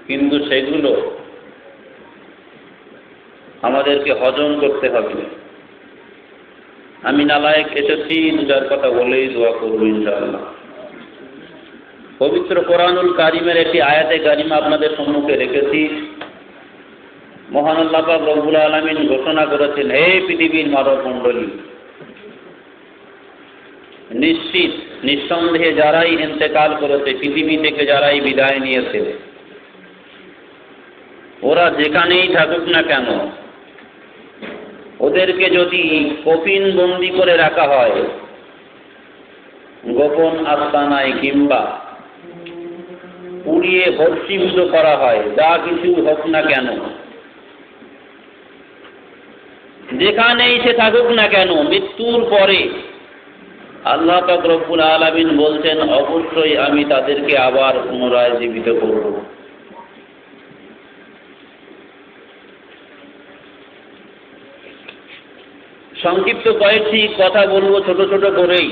কিন্তু সেগুলো আমাদেরকে হজম করতে হবে। আমি নালায়েক এসেছি, দুটার কথা বলেই দোয়া করব ইনশাআল্লাহ। পবিত্র কোরআনুল কারিমের একটি আয়াতে কারিমা আপনাদের সম্মুখে রেখেছি। মহান আল্লাহ পাক রব্বুল আলামিন ঘোষণা করেছেন, হে পৃথিবীর মানব মণ্ডলী, নিশ্চিত নিঃসন্দেহে যারাই ইন্তেকাল করেছে, পৃথিবী থেকে যারাই বিদায় নিয়েছে, ওরা যেখানেই থাকুক না কেন, ওদেরকে যদি কফিন বন্দি করে রাখা হয়, গোপন আস্তানায় কিংবা পুড়িয়ে ভস্মীভূত করা হয়, যা কিছু হোক না কেন, যেখানেই সে থাকুক না কেন, মৃত্যুর পরে আল্লাহ পাক রব্বুল আলামিন বলছেন, অবশ্যই আমি তাদেরকে আবার পুনরায় জীবিত করব। সংক্ষিপ্ত কয়েকটি কথা বলবো ছোট ছোট করেই।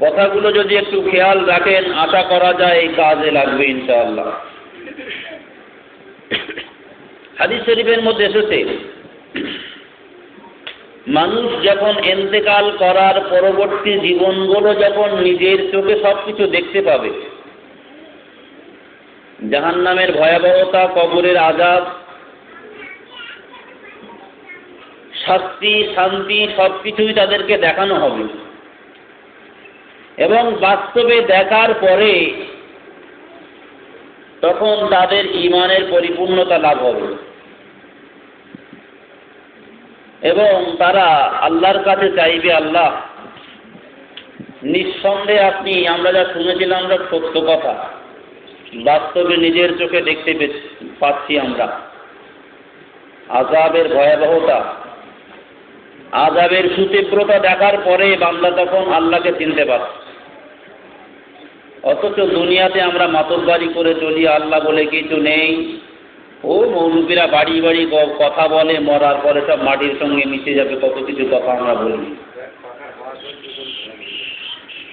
কথাগুলো যদি একটু খেয়াল রাখেন, আশা করা যায় এই কাজে লাগবে ইনশাআল্লাহ। হাদিস শরীফের মধ্যে এসেছে, মানুষ যখন ইন্তেকাল করার পরবর্তী জীবনগুলো যখন নিজের চোখে সবকিছু দেখতে পাবে, জাহান্নামের ভয়াবহতা, কবরের আযাব, শাস্তি, শান্তি সবকিছুই তাদেরকে দেখানো হবে এবং বাস্তবে দেখার পরে তখন তাদের ঈমানের পরিপূর্ণতা লাভ হবে এবং তারা আল্লাহর কাছে চাইবে, আল্লাহ নিঃসন্দেহে আমরা যা শুনেছিলাম আমরা সত্য কথা, বাস্তবে নিজের চোখে দেখতে পাচ্ছি আমরা আযাবের ভয়াবহতা, আযাবের সুতীব্রতা দেখার পরে বান্দা তখন আল্লাহকে চিনতে পারছে। অথচ দুনিয়াতে আমরা মাতব্বারি করে চলি, আল্লাহ বলে কিছু নেই, ও মৌলবীরা বাড়ি বাড়ি কথা বলে, মরার পরে সব মাটির সঙ্গে মিশে যাবে, কত কিছু কথা আমরা বলি।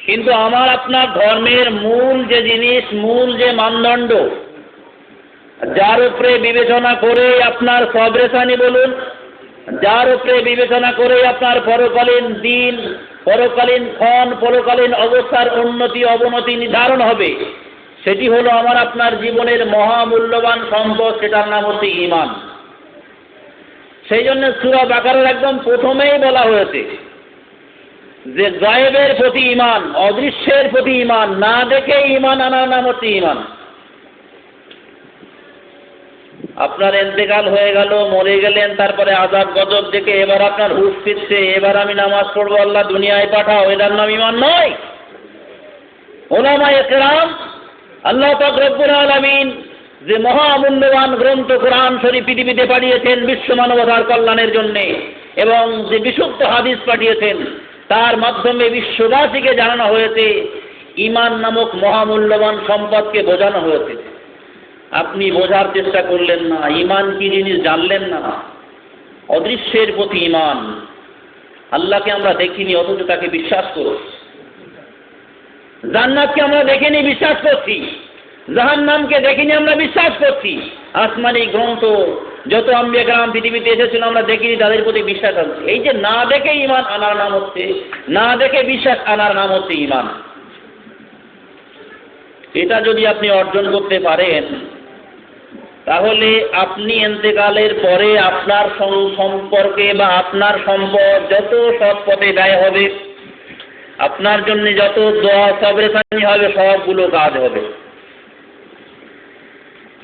কিন্তু আমার আপনার ধর্মের মূল যে জিনিস, মূল যে মানদণ্ড, যার উপরে বিবেচনা করে আপনার সবরেসানি বলুন, যার উপরে বিবেচনা করে আপনার পরকালীন দিন, পরকালীন ক্ষণ, পরকালীন অবস্থার উন্নতি অবনতি নির্ধারণ হবে, সেটি হলো আমার আপনার জীবনের মহামূল্যবান সম্পদ, সেটার নাম হচ্ছে ঈমান। সেই জন্য সূরা বাকারার একদম প্রথমেই বলা হয়েছে যে গায়েবের প্রতি ঈমান, অদৃশ্যের প্রতি ঈমান, না দেখে ঈমান আনার নাম হচ্ছে ঈমান। আপনার ইন্তেকাল হয়ে গেল, মরে গেলেন, তারপরে আযাব গজব দেখে এবার আপনার হুঁশ ফিরছে, এবার আমি নামাজ পড়বো, আল্লাহ দুনিয়ায় পাঠাও, এটার নাম ঈমান নয়। উলামায়ে কেরাম, আল্লাহ পাক রব্বুল আলামিন যে মহামূল্যবান গ্রন্থ কোরআন শরীফ পৃথিবীতে পাঠিয়েছেন বিশ্ব মানবতার কল্যাণের জন্য এবং যে বিশুদ্ধ হাদিস পাঠিয়েছেন, তার মাধ্যমে বিশ্ববাসীকে জানানো হয়েছে, ঈমান নামক মহামূল্যবান সম্পদকে বোঝানো হয়েছে। আপনি বোঝার চেষ্টা করলেন না, ঈমান কি জিনিস জানলেন না। অদৃশ্যের প্রতি ঈমান, আল্লাহকে আমরা দেখিনি অথচ তাকে বিশ্বাস করছি, জান্নাতকে আমরা দেখিনি বিশ্বাস করছি, জাহান্নামকে দেখিনি আমরা বিশ্বাস করছি, আসমানি গ্রন্থ যত আম্বিয়া কেরাম পৃথিবীতে এসেছিল আমরা দেখিনি, তাদের প্রতি বিশ্বাস আছে। এই যে না দেখে ঈমান আনার নাম হচ্ছে, না দেখে বিশ্বাস আনার নাম হচ্ছে ঈমান। এটা যদি আপনি অর্জন করতে পারেন, তাহলে আপনি ইন্তেকালের পরে আপনার সম্পর্কে বা আপনার সম্পদ যত সৎ পথে ব্যয় হবে, আপনার জন্য যত দোয়া সবরেসানি হবে, সবগুলো কাজ হবে।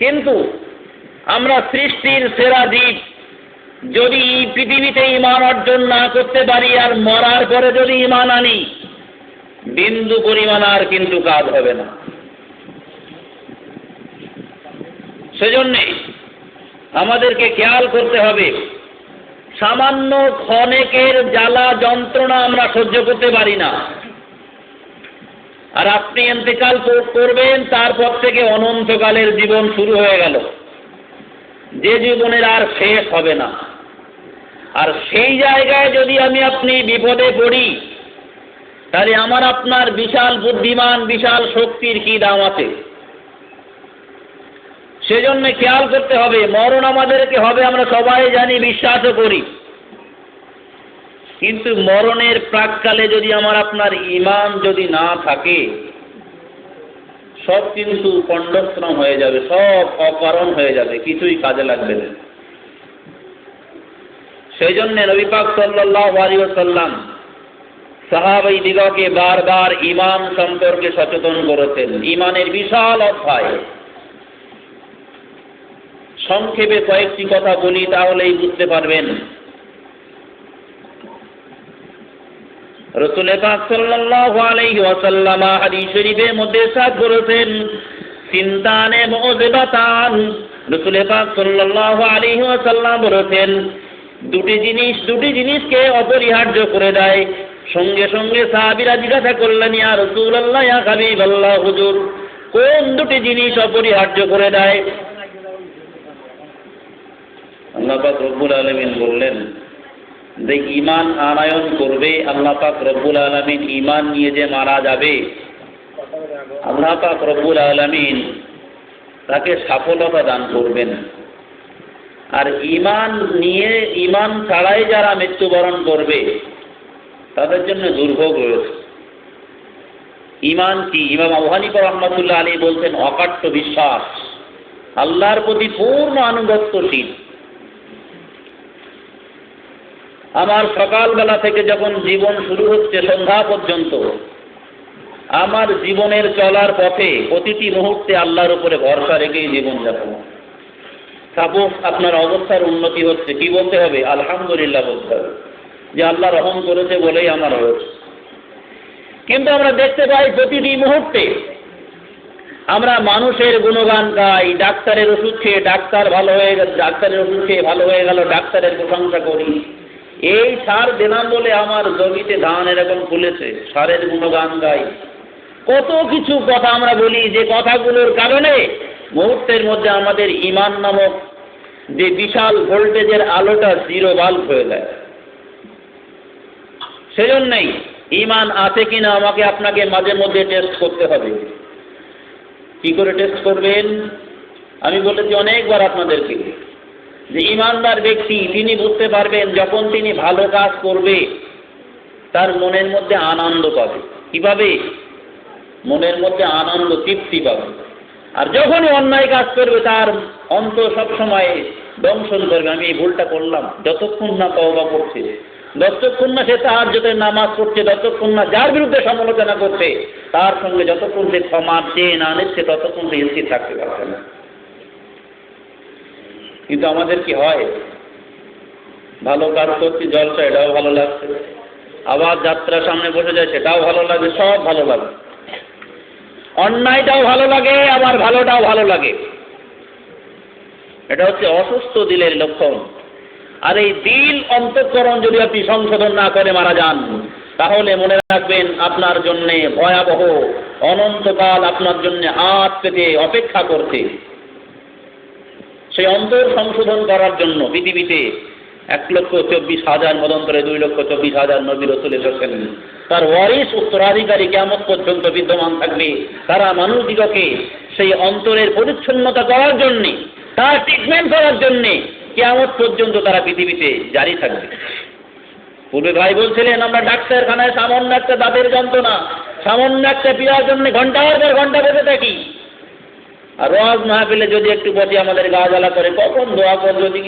কিন্তু আমরা সৃষ্টির সেরা জীব, যদি পৃথিবীতে ঈমান অর্জন না করতে পারি আর মরার পরে যদি ঈমান আনি, বিন্দু পরিমাণ আর কিন্তু কাজ হবে না। সেজন্যে আমাদেরকে খেয়াল করতে হবে, সামান্য ক্ষণেকের জ্বালা যন্ত্রণা আমরা সহ্য করতে পারি না, আর আপনি ইন্তেকাল করবেন, তারপর থেকে অনন্তকালের জীবন শুরু হয়ে গেল, যে জীবনের আর শেষ হবে না। আর সেই জায়গায় যদি আমি আপনি বিপদে পড়ি, তাহলে আমার আপনার বিশাল বুদ্ধিমান, বিশাল শক্তির কি দাম আছে? সেজন্য খেয়াল করতে হবে, মরণ আমাদেরকে হবে আমরা সবাই জানি, বিশ্বাসও করি। কিন্তু মরণের প্রাককালে যদি আমার আপনার ঈমান যদি না থাকে, সব কিন্তু পণ্ডশ্রম হয়ে যাবে, সব অকারণ হয়ে যাবে, কিছুই কাজে লাগবে না। সেই জন্য নবী পাক সাল্লাল্লাহু আলাইহি ওয়াসাল্লাম সাহাবাইদিগকে বারবার ঈমান সম্পর্কে সচেতন করেছেন। ঈমানের বিশাল অধ্যায়, সংক্ষেপে কয়েকটি কথা বলি, তাহলেই বুঝতে পারবেন। রাসূল পাক সাল্লাল্লাহু আলাইহি ওয়াসাল্লাম হাদিস শরীফের মধ্যে ইরশাদ করেছেন, সিনতানে মুযিবাতান, রাসূল পাক সাল্লাল্লাহু আলাইহি ওয়াসাল্লাম বলেছেন, দুটি জিনিসকে অপরিহার্য করে দেয়। সঙ্গে সঙ্গে সাহাবীরা জিজ্ঞাসা করলেন, ইয়া রাসূলুল্লাহ, ইয়া হাবিবাল্লাহ, হুজুর কোন দুটি জিনিস অপরিহার্য করে দেয়? আল্লাহ পাক রব্বুল আলামিন বললেন, যে ঈমান আনয়ন করবে, আল্লাহ পাক রব্বুল আলামিন ঈমান নিয়ে যে মারা যাবে, আল্লাহ পাক রব্বুল আলামিন তাকে সফলতা দান করবেন। আর ঈমান ছাড়াই যারা মৃত্যুবরণ করবে তাদের জন্য দুর্ভোগ রয়েছে। ঈমান কি? ইমাম আবু হানিফা রাহমাতুল্লাহ আলাইহি বলতেন, অকাট্য বিশ্বাস, আল্লাহর প্রতি পূর্ণ আনুগত্যশীল। আমার সকালবেলা থেকে যখন জীবন শুরু হচ্ছে সন্ধ্যা পর্যন্ত, আমার জীবনের চলার পথে প্রতিটি মুহূর্তে আল্লাহর উপরে ভরসা রেখেই জীবনযাপন। সাপোজ আপনার অবস্থার উন্নতি হচ্ছে, কি বলতে হবে? আলহামদুলিল্লাহ বলতে হবে, যে আল্লাহ রহম করেছে বলেই আমার হয়েছে। কিন্তু আমরা দেখতে পাই প্রতিটি মুহূর্তে আমরা মানুষের গুণগান গাই, ডাক্তারের ওষুধ খেয়ে ডাক্তারের ওষুধ খেয়ে ভালো হয়ে গেল, ডাক্তারের প্রশংসা করি। এই সার দিলাম বলে আমার জমিতে ধান এরকম ফুলেছে, সারের গুণগান গাই। কত কিছু কথা আমরা বলি, যে কথাগুলোর কারণে মুহূর্তের মধ্যে আমাদের ঈমান নামক যে বিশাল ভোল্টেজের আলোটা জিরো বাল্ব হয়ে যায়। সেজন্যই ঈমান আছে কিনা আমাকে আপনাকে মাঝে মধ্যে টেস্ট করতে হবে। কি করে টেস্ট করবেন? আমি বলেছি অনেকবার আপনাদেরকে, যে ঈমানদার ব্যক্তি তিনি বুঝতে পারবেন যখন তিনি ভালো কাজ করবে তার মনের মধ্যে আনন্দ পাবে। কিভাবে? মনের মধ্যে আনন্দ, তৃপ্তি পাবে। আর যখনই অন্যায় কাজ করবে তার অন্তর সবসময় দংশন করবে, আমি এই ভুলটা করলাম। যতক্ষণ না তওবা করছে, যতক্ষণ না সে তাহাজ্জুদের নামাজ পড়ছে, যতক্ষণ না যার বিরুদ্ধে সমালোচনা করছে তার সঙ্গে যতক্ষণ সে ক্ষমা চেয়ে না নিচ্ছে, ততক্ষণ সে স্থির থাকতে পারছে না। কিন্তু আমাদের কি হয়? ভালো কাজ করছি, জলসা, এটাও ভালো লাগছে, আবার যাত্রা সামনে বসে যায়, সেটাও ভালো লাগে, সব ভালো লাগে। অন্যায়টাও ভালো লাগে, আবার ভালোটাও ভালো লাগে। এটা হচ্ছে অসুস্থ দিলের লক্ষণ। আর এই দিল, অন্তঃকরণ যদি আপনি সংশোধন না করে মারা যান, তাহলে মনে রাখবেন আপনার জন্যে ভয়াবহ অনন্তকাল আপনার জন্য হাত পেতে অপেক্ষা করছে। সেই অন্তর সংশোধন করার জন্য পৃথিবীতে 1,24,000 মদন্তরে 2,24,000 নবী রাসূল এসেছেন। তার ওয়ারিস, উত্তরাধিকারী কিয়ামত পর্যন্ত বিদ্যমান থাকবে। তারা মানুষদিগকে সেই অন্তরের পরিচ্ছন্নতা করার জন্যে, তার ট্রিটমেন্ট করার জন্যে কিয়ামত পর্যন্ত তারা পৃথিবীতে জারি থাকবে। পূর্বে ভাই বলছিলেন, আমরা ডাক্তারখানায় সামান্য একটা দাঁতের যন্ত্রণা, সামান্য একটা পীড়ার জন্য ঘন্টার পর ঘন্টা বসে থাকি। আর ওয়াজ মাহফিলে যদি একটু বসে আমাদের গা জ্বালা করে, কখন দোয়া করবো, যদি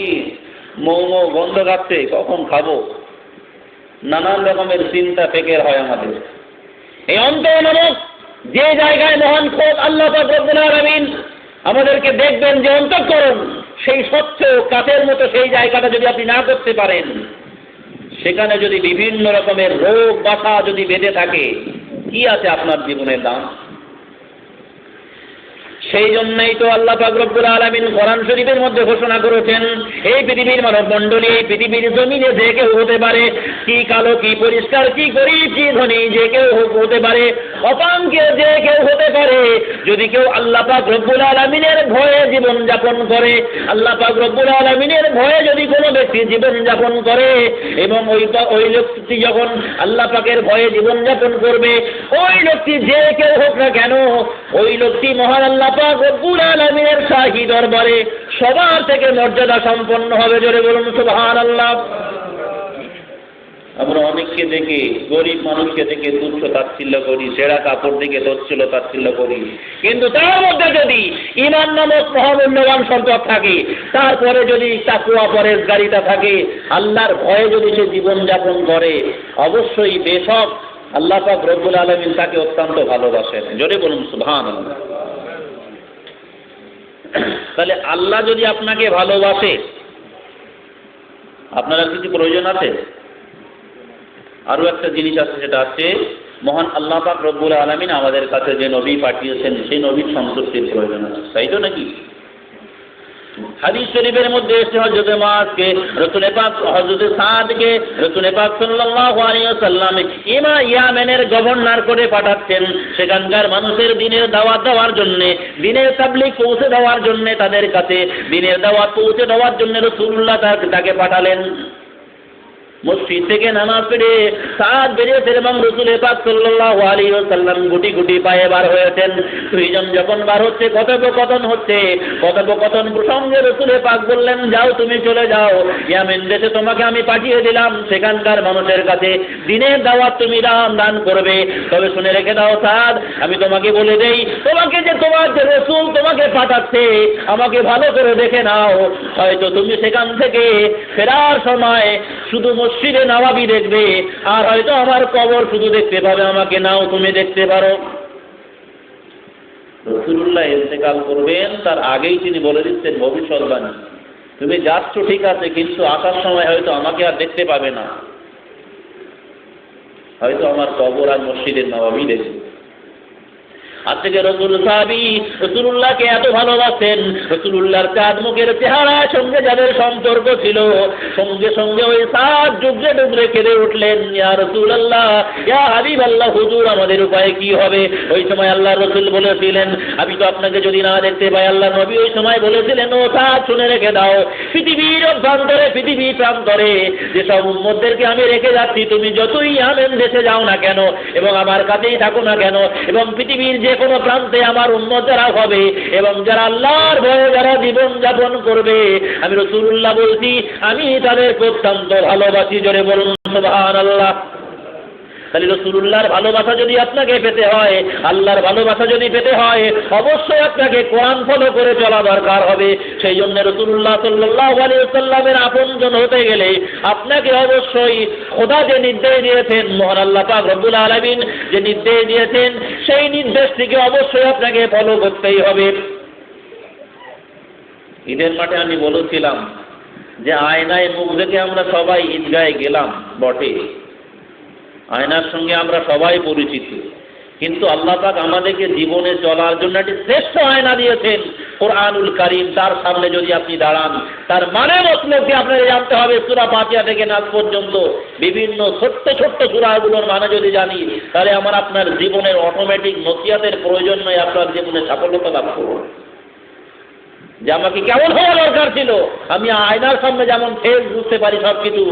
মৌ গন্ধ কাটছে, কখন খাবো, নানান রকমের চিন্তা ফেকের হয় আমাদের। এই অন্তর নামক যে জায়গায় মহান খোদ আল্লাহ পাক রব্বুল আলামিন আমাদেরকে দেখবেন, যে অন্তঃকরণ সেই স্বচ্ছ কাঠের মতো সেই জায়গাটা যদি আপনি না করতে পারেন, সেখানে যদি বিভিন্ন রকমের রোগ বাসা যদি বেঁধে থাকে, কি আছে আপনার জীবনের দাম? সেই জন্যই তো আল্লাহ পাক রব্বুল আলামিন কোরআন শরীফের মধ্যে ঘোষণা করেছেন, এই পৃথিবীর মানব মণ্ডলী, এই পৃথিবীর জমিনে যে কেউ হতে পারে, কি কালো, কি পরিষ্কার, কি গরীব, কি ধনী, যে কেউ হতে পারে, অপাঙ্কেয় যে কেউ হতে পারে, যদি কেউ আল্লাহ পাক রব্বুল আলামিনের ভয়ে জীবন যাপন করে, আল্লাহ পাক রব্বুল আলামিনের ভয়ে যদি কোনো ব্যক্তি জীবন যাপন করে, এবং ওই ব্যক্তি যখন আল্লাহ পাকের ভয়ে জীবন যাপন করবে, ওই লোকটি যে কেউ হোক না কেন, ওই লোকটি মহান আল্লাহ পাক রব্বুল আলামিনের শাহী দরবারে সবার থেকে মর্যাদা সম্পন্ন হবে। জোরে বলুন সুবহানাল্লাহ। আমরা অনেককে দেখে, গরিব মানুষকে দেখে তুচ্ছ তাচ্ছিল্য করি, ছেঁড়া কাপড় দেখে তুচ্ছ তাচ্ছিল্য করি, কিন্তু তার মধ্যে যদি ঈমান নামক মহামূল্যবান সম্পদ থাকে, তারপরে যদি তাকওয়া পরহেজগারিতা থাকে, আল্লাহর ভয়ে যদি সে জীবন যাপন করে, অবশ্যই বেশক আল্লাহ পাক রব্বুল আলামিন তাকে অত্যন্ত ভালোবাসেন। জোরে বলুন সুবহানাল্লাহ। তাহলে আল্লাহ যদি আপনাকে ভালোবাসে, আপনার কিছু প্রয়োজন আছে? আরো একটা জিনিস আছে, সেটা আছে মহান আল্লাহ পাক রব্বুল আলামিন আমাদের কাছে যে নবী পাঠিয়েছেন, সেই নবীর সন্তুষ্টির প্রয়োজন আছে, তাই তো নাকি? হাদিস শরীফের মধ্যে এসে হযরত মুআযকে রাসূল পাক, হযরত সাদকে রাসূল পাক সাল্লাল্লাহু আলাইহি ওয়াসাল্লাম ইয়ামেনের গভর্নর করে পাঠাচ্ছেন, সেখানকার মানুষের দ্বীনের দাওয়াত দেওয়ার জন্য, দ্বীনের তাবলীগ পৌঁছে দেওয়ার জন্য, তাদের কাছে দ্বীনের দাওয়াত পৌঁছে দেওয়ার জন্য রাসূলুল্লাহ তাকে পাঠালেন। মসজিদ থেকে নামাজ পড়ে সাদ বেরিয়েছেন এবং রাসূল পাক সাল্লাল্লাহু আলাইহি ওয়াসাল্লাম গুটি গুটি পায়ে বার হয়েছেন। দুইজন যখন বার হচ্ছে, কথোপকথন হচ্ছে, কথোপকথন প্রসঙ্গে রাসূল পাক বললেন, যাও তুমি চলে যাও, ইয়ামেন দেশে তোমাকে আমি পাঠিয়ে দিলাম, সেখানকার মানুষের কাছে দ্বীনের দাওয়াত তুমি দান করবে। তবে শুনে রেখে দাও সাদ, আমি তোমাকে বলে দেই, তোমাকে যে তোমার যে রাসূল তোমাকে পাঠাচ্ছে, আমাকে ভালো করে দেখে নাও, হয়তো তুমি সেখান থেকে ফেরার সময় শুধু মসজিদে নববী দেখবে, আর হয়তো আমার কবর শুধু দেখতে পাবে, আমাকে নাও তুমি দেখতে পারো। রাসূলুল্লাহ ইন্তেকাল করবেন, তার আগেই তিনি বলে দিচ্ছেন ভবিষ্যৎবাণী, তুমি যাচ্ছ ঠিক আছে, কিন্তু আসার সময় হয়তো আমাকে আর দেখতে পাবে না, হয়তো আমার কবর আর মসজিদের নববী দেখবে। আজ থেকে রাসূল সাহাবী রাসূলুল্লাহকে এত ভালোবাসেন, রাসূলুল্লাহর চাঁদ মুখের চেহারার সঙ্গে যাদের সম্পর্ক ছিল, সঙ্গে সঙ্গে ওই সাদ ডুবরে ডুবরে কেঁদে উঠলেন, ইয়া রাসূলুল্লাহ, ইয়া হাবিবাল্লাহ, হুজুর আমাদের উপায় কি হবে? ওই সময় আল্লাহর রাসূল বলেছিলেন, আমি তো আপনাকে যদি না দেখতে পাই, আল্লাহর নবী ওই সময় বলেছিলেন, ও সাদ শুনে রেখে দাও, পৃথিবীর অভ্যন্তরে, পৃথিবীর প্রান্তরে যেসব উম্মতদেরকে আমি রেখে যাচ্ছি, তুমি যতই ইয়ামেন দেশে যাও না কেন এবং আমার কাছেই থাকো না কেন, এবং পৃথিবীর যে কোনো প্রান্তে আমার উম্মত যারা হবে এবং যারা আল্লাহর ভয়ে যারা জীবন যাপন করবে, আমি রাসূলুল্লাহ বলছি, আমি তাদেরকে অত্যন্ত ভালোবাসি। জোরে বলুন সুবহানাল্লাহ। তাহলে রাসূলুল্লাহর ভালোবাসা যদি আপনাকে পেতে হয়, আল্লাহর ভালোবাসা যদি পেতে হয়, অবশ্যই আপনাকে কোরআন ফলো করে চলা দরকার হবে। সেই জন্য রাসূলুল্লাহ সাল্লাল্লাহু আলাইহি ওয়াসাল্লামের আপনজন হতে গেলে আপনাকে অবশ্যই খোদা যে নির্দেশ দিয়েছেন, মহান আল্লাহ পাক রব্বুল আলামিন যে নির্দেশ দিয়েছেন, সেই নির্দেশটিকে অবশ্যই আপনাকে ফলো করতেই হবে। ঈদের মাঠে আমি বলেছিলাম যে আয়নায় মুখ দেখে আমরা সবাই ঈদগাহে গেলাম বটে, আয়নার সঙ্গে আমরা সবাই পরিচিত, কিন্তু আল্লাহ পাক আমাদেরকে জীবনে চলার জন্য একটি শ্রেষ্ঠ আয়না দিয়েছেন, কোরআনুল কারীম। তার সামনে যদি আপনি দাঁড়ান, তার মানে মতলবকে আপনাকে জানতে হবে, সূরা ফাতিহা থেকে নাস পর্যন্ত বিভিন্ন ছোট্ট ছোট্ট সূরাগুলোর মানে যদি জানি, তাহলে আমার আপনার জীবনের অটোমেটিক নসিহতের প্রয়োজন নয়, আপনার জীবনে সাফল্যতা লাভ করব। যে আমাকে কেমন হওয়া দরকার ছিল, আমি আয়নার সামনে যেমন ফেস বুঝতে পারি সব কিছু,